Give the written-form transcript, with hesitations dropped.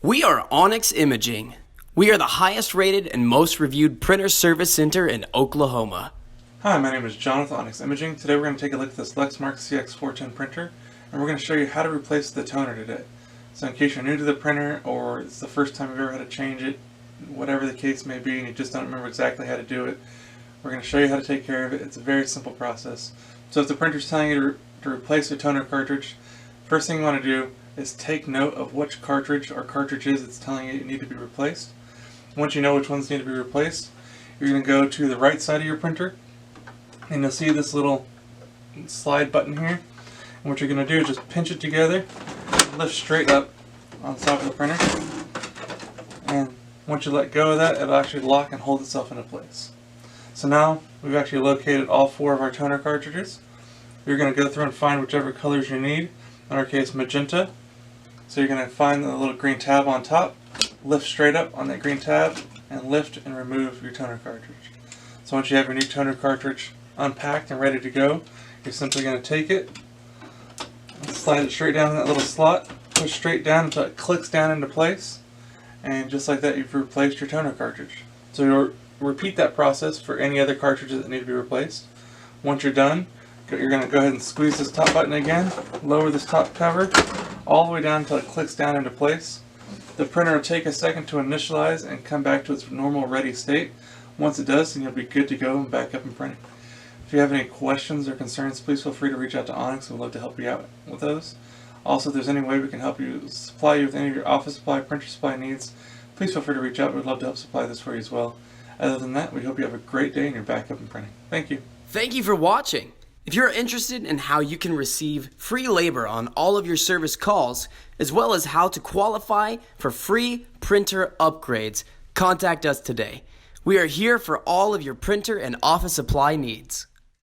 We are Onyx Imaging. We are the highest rated and most reviewed printer service center in Oklahoma. Hi, my name is John with Onyx Imaging. Today we're going to take a look at this Lexmark CX410 printer, and we're going to show you how to replace the toner today. So in case you're new to the printer, or it's the first time you've ever had to change it, whatever the case may be, and you just don't remember exactly how to do it, we're going to show you how to take care of it. It's a very simple process. So if the printer's telling you to replace your toner cartridge, first thing you want to do is take note of which cartridge or cartridges it's telling you need to be replaced. Once you know which ones need to be replaced, you're going to go to the right side of your printer, and you'll see this little slide button here. And what you're going to do is just pinch it together, lift straight up on the top of the printer, and once you let go of that, it'll actually lock and hold itself into place. So now we've actually located all four of our toner cartridges. You're going to go through and find whichever colors you need. In our case, magenta. So you're going to find the little green tab on top, lift straight up on that green tab, and lift and remove your toner cartridge. So once you have your new toner cartridge unpacked and ready to go, you're simply going to take it, slide it straight down in that little slot, push straight down until it clicks down into place, and just like that you've replaced your toner cartridge. So you'll repeat that process for any other cartridges that need to be replaced. Once you're done, you're going to go ahead and squeeze this top button again, lower this top cover all the way down until it clicks down into place. The printer will take a second to initialize and come back to its normal ready state. Once it does, then you'll be good to go and back up and printing. If you have any questions or concerns, please feel free to reach out to Onyx. We'd love to help you out with those. Also, if there's any way we can help you supply you with any of your office supply, printer supply needs, please feel free to reach out. We'd love to help supply this for you as well. Other than that, we hope you have a great day and you're back up and printing. Thank you. Thank you for watching. If you're interested in how you can receive free labor on all of your service calls, as well as how to qualify for free printer upgrades, contact us today. We are here for all of your printer and office supply needs.